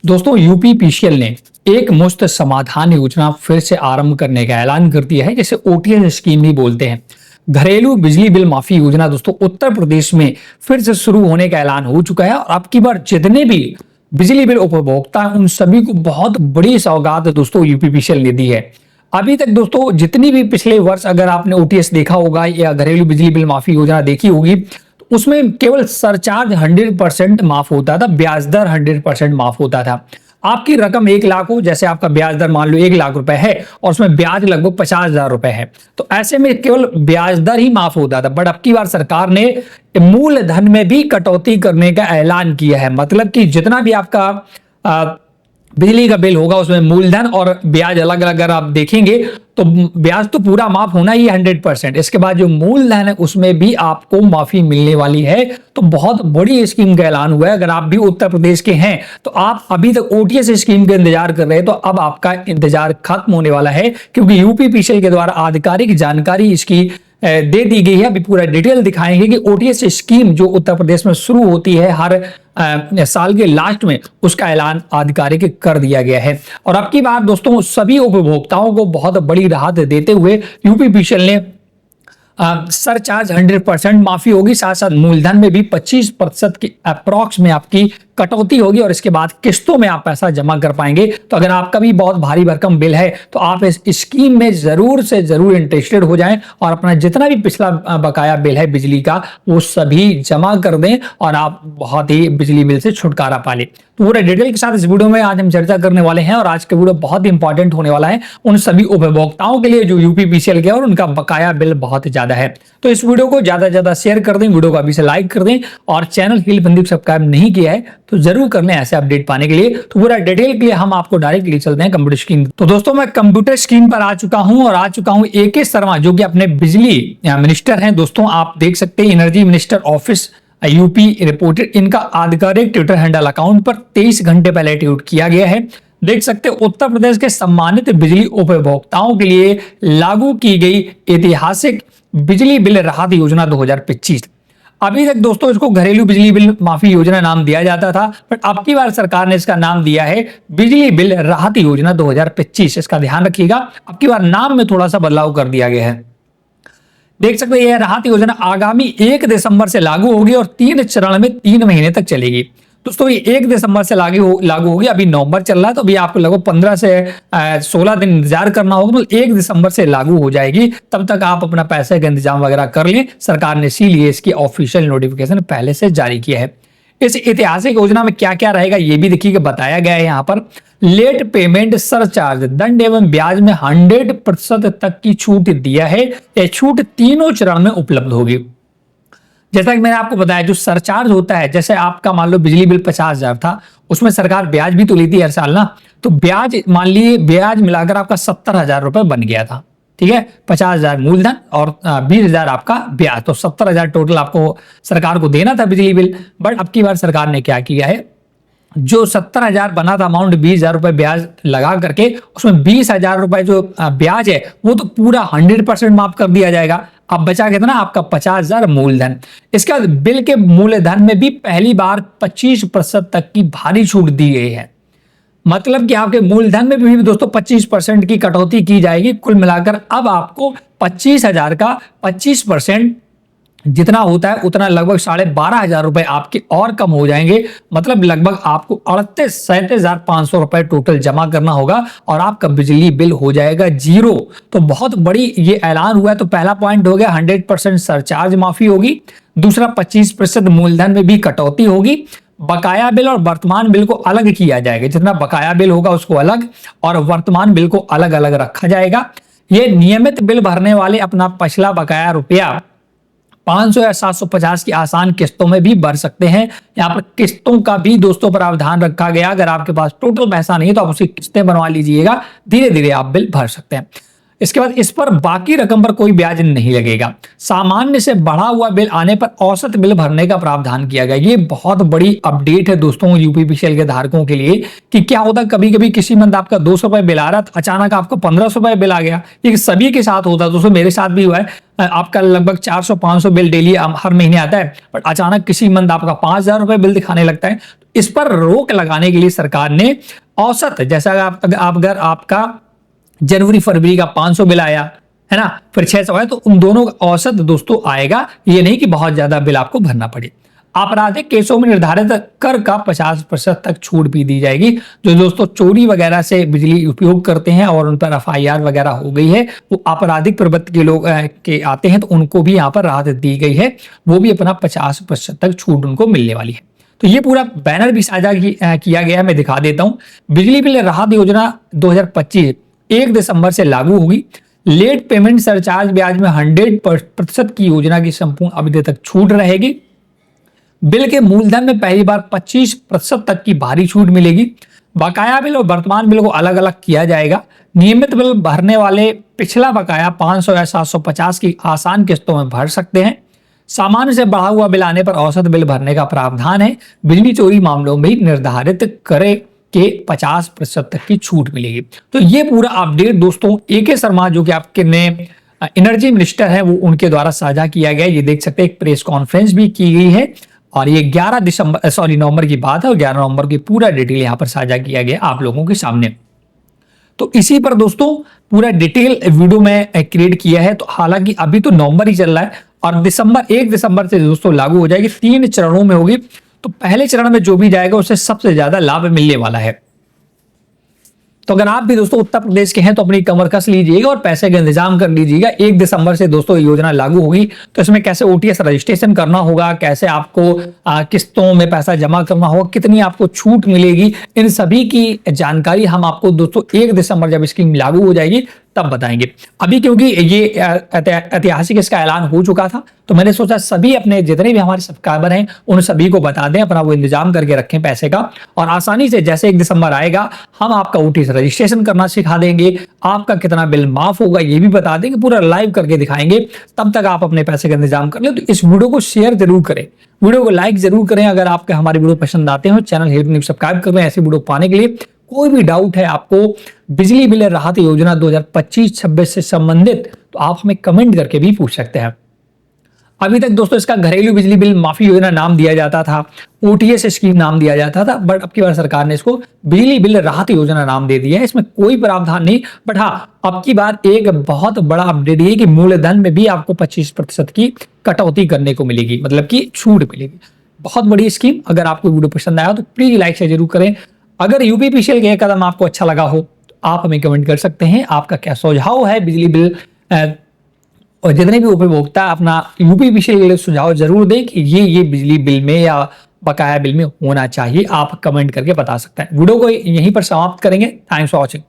दोस्तों UP PCL ने एक मुश्त समाधान योजना फिर से आरंभ करने का ऐलान कर दिया है, जिसे ओटीएस स्कीम भी बोलते हैं। घरेलू बिजली बिल माफी योजना दोस्तों उत्तर प्रदेश में फिर से शुरू होने का ऐलान हो चुका है और अब की बार जितने भी बिजली बिल उपभोक्ता हैं उन सभी को बहुत बड़ी सौगात दोस्तों यूपी पीसीएल ने दी है। अभी तक दोस्तों जितनी भी पिछले वर्ष अगर आपने ओटीएस देखा होगा या घरेलू बिजली बिल माफी योजना देखी होगी तो उसमें केवल सरचार्ज 100% माफ होता था, ब्याज दर 100% माफ होता था। आपकी रकम 1 लाख हो, जैसे आपका ब्याज दर मान लो 1 लाख रुपए है और उसमें ब्याज लगभग 50,000 रुपए है, तो ऐसे में केवल ब्याज दर ही माफ होता था। बट अब की बार सरकार ने मूलधन में भी कटौती करने का ऐलान किया है। मतलब कि जितना भी आपका बिजली का बिल होगा उसमें मूलधन और ब्याज अलग अलग अगर आप देखेंगे तो ब्याज तो पूरा माफ होना ही 100%। इसके बाद जो मूलधन है उसमें भी आपको माफी मिलने वाली है। तो बहुत बड़ी स्कीम का ऐलान हुआ है। अगर आप भी उत्तर प्रदेश के हैं तो आप अभी तक ओटीएस स्कीम का इंतजार कर रहे हैं तो अब आपका इंतजार खत्म होने वाला है, क्योंकि यूपी पीसीएल के द्वारा आधिकारिक जानकारी इसकी दे दी गई है। अभी पूरा डिटेल दिखाएंगे कि ओटीएस स्कीम जो उत्तर प्रदेश में शुरू होती है हर साल के लास्ट में, उसका ऐलान आधिकारिक कर दिया गया है। और अब की बार दोस्तों सभी उपभोक्ताओं को बहुत बड़ी राहत देते हुए यूपी पीसीएल ने सरचार्ज 100% माफी होगी, साथ साथ मूलधन में भी 25% की अप्रॉक्स में आपकी कटौती होगी और इसके बाद किस्तों में आप पैसा जमा कर पाएंगे। तो अगर आपका भी बहुत भारी भरकम बिल है तो आप इस स्कीम में जरूर से जरूर इंटरेस्टेड हो जाएं और अपना जितना भी पिछला बकाया बिल है बिजली का वो सभी जमा कर दें और आप बहुत ही बिजली बिल से छुटकारा पा लें। तो पूरे डिटेल के साथ इस वीडियो में आज हम चर्चा करने वाले हैं और आज का वीडियो बहुत ही इंपॉर्टेंट होने वाला है उन सभी उपभोक्ताओं के लिए जो यूपी पीसीएल के और उनका बकाया बिल बहुत ज्यादा है। तो इस वीडियो को ज्यादा से ज्यादा शेयर कर दें, वीडियो को अभी से लाइक कर दें और चैनल हिल पंदीप सब्सक्राइब नहीं किया है तो जरूर कर लें ऐसे अपडेट पाने के लिए। तो पूरा डिटेल के लिए हम आपको डायरेक्टली चलते हैं कंप्यूटर स्क्रीन। तो दोस्तों मैं कंप्यूटर स्क्रीन पर आ चुका हूं और आ चुका हूं एके शर्मा जो कि अपने बिजली मिनिस्टर हैं। दोस्तों आप देख सकते हैं energy minister office UP reported, इनका आधिकारिक ट्विटर हैंडल अकाउंट पर 23 घंटे पहले ट्वीट किया गया है। देख सकते हैं उत्तर प्रदेश के सम्मानित बिजली उपभोक्ताओं के लिए लागू की गई ऐतिहासिक बिजली बिल राहत योजना 2025। अभी तक दोस्तों इसको घरेलू बिजली बिल माफी योजना नाम दिया जाता था, बट अब की बार सरकार ने इसका नाम दिया है बिजली बिल राहत योजना 2025। इसका ध्यान रखिएगा, अब की बार नाम में थोड़ा सा बदलाव कर दिया गया है। देख सकते हैं यह राहत योजना आगामी 1 दिसंबर से लागू होगी और 3 चरण में 3 महीने तक चलेगी। दोस्तों ये 1 दिसंबर से लागू होगी। अभी नवंबर चल रहा है तो अभी आपको लगभग 15 से 16 दिन इंतजार करना होगा। तो 1 दिसंबर से लागू हो जाएगी, तब तक आप अपना पैसे का इंतजाम वगैरह कर लें। सरकार ने इसीलिए इसकी ऑफिशियल नोटिफिकेशन पहले से जारी किया है। इस ऐतिहासिक योजना में क्या क्या रहेगा ये भी देखिए बताया गया है यहाँ पर। लेट पेमेंट सरचार्ज, दंड एवं ब्याज में 100% तक की छूट दिया है। यह छूट तीनों चरण में उपलब्ध होगी। जैसा कि मैंने आपको बताया जो सरचार्ज होता है, जैसे आपका मान लो बिजली बिल 50,000 था, उसमें सरकार ब्याज भी तो लेती है हर साल ना, तो ब्याज मान लीजिए ब्याज मिलाकर आपका 70,000 रुपए बन गया था, ठीक है। 50,000 मूलधन और 20,000 आपका ब्याज, तो 70,000 टोटल आपको सरकार को देना था बिजली बिल। बट अब की बार सरकार ने क्या किया है, जो 70,000 बना था अमाउंट 20,000 रुपए ब्याज लगा करके उसमें 20,000 रुपए जो ब्याज है वो तो पूरा 100% माफ कर दिया जाएगा। अब बचा कितना आपका 50,000 मूलधन। इसके बाद बिल के मूलधन में भी पहली बार 25% तक की भारी छूट दी गई है। मतलब कि आपके मूलधन में भी दोस्तों 25% की कटौती की जाएगी। कुल मिलाकर अब आपको 25,000 का 25% जितना होता है उतना लगभग 12,500 रुपए आपके और कम हो जाएंगे। मतलब लगभग आपको 37,500 रुपए टोटल जमा करना होगा और आपका बिजली बिल हो जाएगा जीरो। तो बहुत बड़ी ये ऐलान हुआ है। तो पहला पॉइंट हो गया 100% सरचार्ज माफी होगी। दूसरा 25% मूलधन में भी कटौती होगी। बकाया बिल और वर्तमान बिल को अलग किया जाएगा। जितना बकाया बिल होगा उसको अलग और वर्तमान बिल को अलग अलग रखा जाएगा। ये नियमित बिल भरने वाले अपना पिछला बकाया रुपया 500 या 750 की आसान किस्तों में भी भर सकते हैं। यहाँ पर किस्तों का भी दोस्तों प्रावधान रखा गया। अगर आपके पास टोटल पैसा नहीं है तो आप उसकी किस्तें बनवा लीजिएगा, धीरे धीरे आप बिल भर सकते हैं। इसके बाद इस पर बाकी रकम पर कोई ब्याज नहीं लगेगा। सामान्य से बढ़ा हुआ बिल आने पर औसत बिल भरने का प्रावधान किया गया। ये बहुत बड़ी अपडेट है दोस्तों यूपी पीसीएल के धारकों के लिए कि क्या होता है कभी कभी किसी मंथ आपका 200 रुपए बिल आ रहा था, अचानक आपको 1500 रुपए बिल आ गया। ये सभी के साथ होता है दोस्तों, मेरे साथ भी हुआ है। आपका लगभग 400-500 बिल डेली हर महीने आता है, बट अचानक किसी मंथ आपका 5,000 रुपए बिल दिखाने लगता है। इस पर रोक लगाने के लिए सरकार ने औसत, जैसा अगर आपका जनवरी फरवरी का 500 बिल आया है ना, फिर 600 आया, तो उन दोनों का औसत दोस्तों आएगा, ये नहीं कि बहुत ज्यादा बिल आपको भरना पड़े। आपराधिक केसों में निर्धारित कर का 50% तक छूट भी दी जाएगी। जो दोस्तों चोरी वगैरह से बिजली उपयोग करते हैं और उन पर एफआईआर वगैरह हो गई है, वो आपराधिक प्रवृत्ति के लोग के आते हैं, तो उनको भी यहाँ पर राहत दी गई है, वो भी अपना 50% तक छूट उनको मिलने वाली है। तो ये पूरा बैनर भी साझा किया गया है, मैं दिखा देता हूँ। बिजली बिल राहत योजना 2025 1 दिसंबर से लागू होगी। लेट पेमेंट सरचार्ज ब्याज में 100% की योजना की संपूर्ण अवधि तक छूट रहेगी। बिल के मूलधन में पहली बार 25% तक की भारी छूट मिलेगी। बकाया बिल और वर्तमान बिल को अलग अलग किया जाएगा। नियमित बिल भरने वाले पिछला बकाया 500 या 750 की आसान किस्तों में भर सकते हैं। सामान्य से बढ़ा हुआ बिल आने पर औसत बिल भरने का प्रावधान है। बिजली चोरी मामलों में निर्धारित करे के 50% तक की छूट मिलेगी। तो ये पूरा अपडेट दोस्तों AK शर्मा जो कि आपके नए एनर्जी मिनिस्टर है, वो उनके द्वारा साझा किया गया। ये देख सकते हैं, एक प्रेस कॉन्फ्रेंस भी की गई है और ये 11 नवंबर की बात है और 11 नवंबर की पूरा डिटेल यहाँ पर साझा किया गया आप लोगों के सामने। तो इसी पर दोस्तों पूरा डिटेल वीडियो में क्रिएट किया है। तो हालांकि अभी तो नवंबर ही चल रहा है और 1 दिसंबर से दोस्तों लागू हो जाएगी। 3 चरणों में होगी, तो पहले चरण में जो भी जाएगा उसे सबसे ज्यादा लाभ मिलने वाला है। तो अगर आप भी दोस्तों उत्तर प्रदेश के हैं तो अपनी कमर कस लीजिएगा और पैसे का इंतजाम कर लीजिएगा। 1 दिसंबर से दोस्तों योजना लागू होगी। तो इसमें कैसे OTS रजिस्ट्रेशन करना होगा, कैसे आपको किस्तों में पैसा जमा करना होगा, कितनी आपको छूट मिलेगी, इन सभी की जानकारी हम आपको दोस्तों 1 दिसंबर जब स्कीम लागू हो जाएगी तब बताएंगे। अभी क्योंकि ये ऐतिहासिक इसका ऐलान हो चुका था, तो मैंने सोचा सभी अपने जितने भी हमारे सब्सक्राइबर हैं उन सभी को बता दें, अपना वो इंतजाम करके रखें पैसे का, और आसानी से जैसे 1 दिसंबर आएगा हम आपका OTS रजिस्ट्रेशन करना सिखा देंगे, आपका कितना बिल माफ होगा ये भी बता देंगे, पूरा लाइव करके दिखाएंगे। तब तक आप अपने पैसे का इंतजाम कर लें। तो इस वीडियो को शेयर जरूर करें, वीडियो को लाइक जरूर करें। अगर आपके हमारे वीडियो पसंद आते हैं, चैनल हेल्प न्यूज सब्सक्राइब करें ऐसे वीडियो पाने के लिए। कोई भी डाउट है आपको बिजली बिल राहत योजना 2025-26 से संबंधित, तो आप हमें कमेंट करके भी पूछ सकते हैं। अभी तक दोस्तों इसका घरेलू बिजली बिल माफी योजना नाम दिया जाता था, OTS स्कीम नाम दिया जाता था, बट अब की बार सरकार ने इसको बिजली बिल राहत योजना नाम दे दिया है। इसमें कोई प्रावधान नहीं, बट हाँ अब की बार एक बहुत बड़ा अपडेट ये कि मूलधन में भी आपको 25% की कटौती करने को मिलेगी, मतलब कि छूट मिलेगी। बहुत बड़ी स्कीम। अगर आपको वीडियो पसंद आया तो प्लीज लाइक शेयर जरूर करें। अगर UPPCL का कदम आपको अच्छा लगा हो तो आप हमें कमेंट कर सकते हैं, आपका क्या सुझाव है बिजली बिल, और जितने भी उपभोक्ता अपना UPPCL के लिए सुझाव जरूर दें कि ये बिजली बिल में या बकाया बिल में होना चाहिए। आप कमेंट करके बता सकते हैं। वीडियो को यहीं पर समाप्त करेंगे। Thanks for watching.